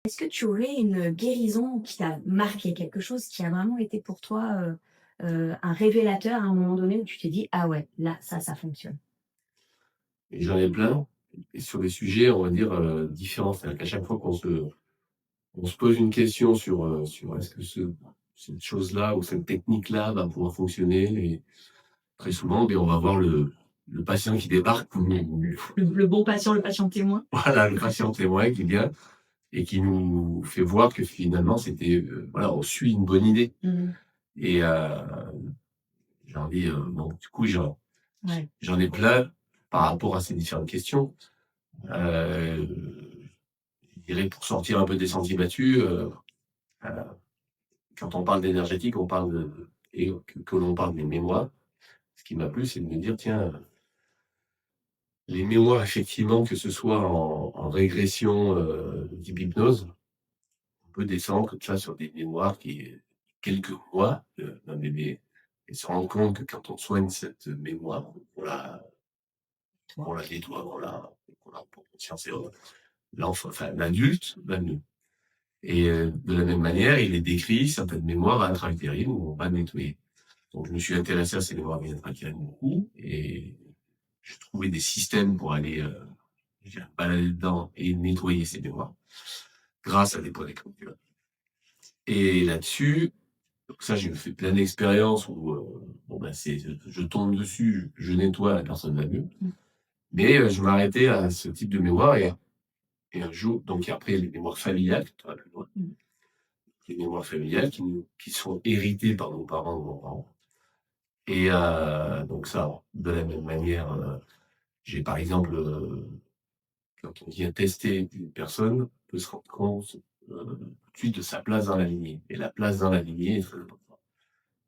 Est-ce que tu aurais une guérison qui t'a marqué, quelque chose qui a vraiment été pour toi, un révélateur à un moment donné où tu t'es dit: «Ah ouais, là, ça fonctionne»? Et j'en ai plein et sur des sujets, on va dire, différents. C'est-à-dire qu'à chaque fois qu'on se pose une question sur est-ce que cette chose-là ou cette technique-là va pouvoir fonctionner et très souvent, beh, on va voir le patient qui débarque ou Le bon patient, le patient témoin? voilà, le patient témoin qui vient et qui nous fait voir que finalement c'était, voilà, on suit une bonne idée Mmh. et j'en ai, bon, du coup, Ouais. j'en ai plein par rapport à ces différentes questions. Heu, je dirais pour sortir un peu des sentiers battus, heu, quand on parle d'énergétique, on parle de et que l'on parle des mémoires. Ce qui m'a plu, c'est de me dire: «Tiens, les mémoires effectivement, que ce soit en régression, type hypnose, on peut descendre comme ça sur des mémoires qui quelques mois, d'un bébé et se rendre compte que quand on soigne cette mémoire, Toi? on la nettoie, on la prend conscience et l'enfant, enfin l'adulte va mieux et de la même manière, il est décrit certaines mémoires intra-utérines où on va nettoyer. Donc je me suis intéressé à ces mémoires intra-utérines beaucoup et j'ai trouvé des systèmes pour aller, je dirais balader dedans et nettoyer ces mémoires grâce à des points d'acupuncture et là-dessus, donc ça j'ai fait plein d'expériences où, bon ben c'est je tombe dessus, je nettoie, la personne va mieux. Mmh. Mais je m'arrêtais à ce type de mémoire et un jour donc après les mémoires familiales, tu vas plus loin, Mmh. les mémoires familiales qui sont héritées par nos parents ou nos grands-parents et donc ça, de la même manière, j'ai par exemple, quand on vient tester une personne, on peut se rendre compte, tout de suite de sa place dans la lignée et la place dans la lignée est très importante.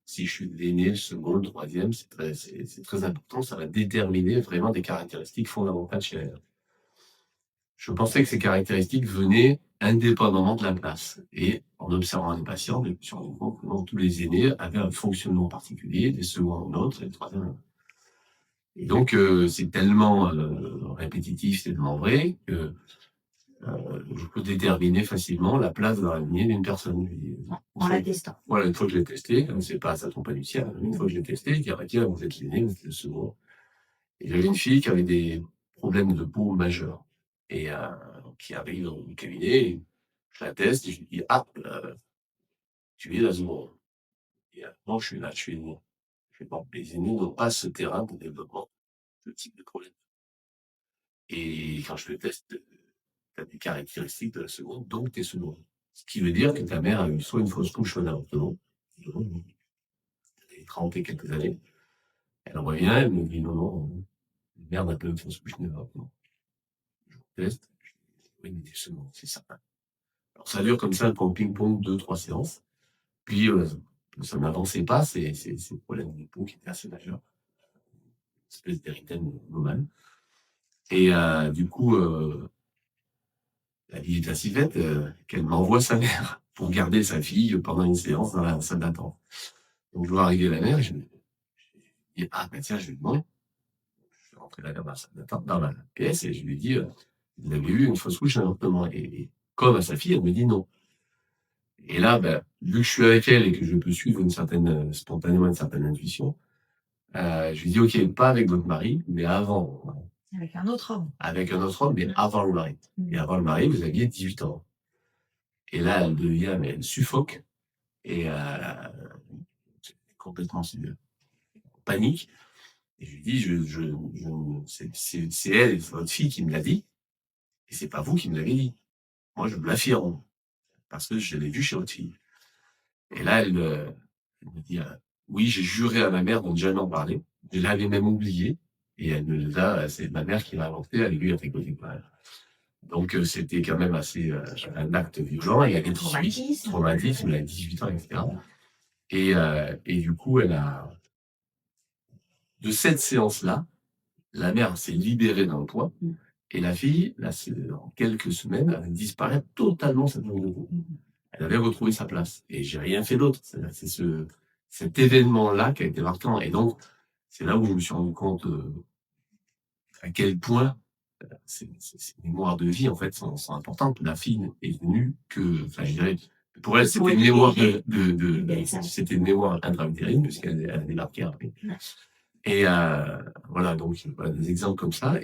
Si je suis l'aîné, le second, le troisième, c'est très important, ça va déterminer vraiment des caractéristiques fondamentales chez la. Je pensais que ces caractéristiques venaient indépendamment de la place et en observant les patients, je me suis rendu compte que non, tous les aînés avaient un fonctionnement particulier, les seconds un autre et les troisièmes un autre. Et donc c'est tellement, répétitif, c'est tellement vrai que, je peux déterminer facilement la place dans la lignée d'une personne. Une En fois la testant. voilà, une fois que je l'ai testé, c'est pas ça tombe pas du ciel, une fois que je l'ai testé, je dis: «Ah bah tiens, vous êtes l'aîné, vous êtes le second». Et j'avais une fille qui avait des problèmes de peau majeurs et qui arrive dans le cabinet et je la teste et je lui dis: «Ah, tu es la seconde». Et non, je suis là, je suis aîné. Je fais: «Bon, les aînés n'ont pas ce terrain de développement, ce type de problème et quand je le teste, tu as des caractéristiques de la seconde, donc tu es seconde». Ce qui veut dire que ta mère a eu soit une fausse couche, soit un avortement. Elle avait 30 et quelques années. Elle revient, elle me dit: «Non, non, mère n'a pas eu de fausse couche ni d'avortement». Je teste, je dis: «Oui, mais tu es seconde, c'est certain». Alors ça dure comme ça pendant ping-pong 2 3 séances. Puis, ça n'avançait pas, ces problèmes de peau qui étaient assez majeurs, une espèce d'érythème global et du coup, la vie est ainsi faite, qu'elle m'envoie sa mère pour garder sa fille pendant une séance dans la salle d'attente. Donc je vois arriver la mère et je me dis: «Ah bah tiens, je lui demande». Je suis rentré là dans la salle d'attente, dans la pièce et je lui dis: «Vous avez eu une fausse couche, un avortement?» et comme à sa fille, elle me dit: «Non». Et là, bah, vu que je suis avec elle et que je peux suivre une certaine, spontanément une certaine intuition, je lui dis: «OK, pas avec votre mari, mais avant, Avec un autre homme? avec un autre homme, mais avant le mari. Et Mmh. avant le mari, vous aviez 18 ans». Et là, elle devient mais elle suffoque et complètement en panique et je lui dis: je c'est elle, c'est votre fille qui me l'a dit et c'est pas vous qui me l'avez dit. Moi, je vous l'affirme parce que je l'ai vu chez votre fille». Et là, elle me dit: «Oui, j'ai juré à ma mère de ne jamais en parler. Je l'avais même oublié» et elle me là, c'est ma mère qui l'a inventé, elle lui a tricoté quoi. Donc c'était quand même assez, un acte violent et elle est 18, Traumatisme. traumatisme, elle a 18 ans et cetera et du coup, elle a de cette séance-là, la mère s'est libérée d'un poids Mmh. et la fille, là, c'est en quelques semaines, elle disparaît totalement cette zone de peau. Mmh. Elle avait retrouvé sa place et j'ai rien fait d'autre. C'est cet événement-là qui a été marquant et donc c'est là où je me suis rendu compte, à quel point, ces mémoires de vie, en fait, sont importantes. La fille est venue que, enfin, je dirais, pour elle, Pour c'était une mémoire libérer. c'était une mémoire intra-utérine, puisqu'elle a débarqué après. Ouais. Et voilà, donc, voilà, des exemples comme ça.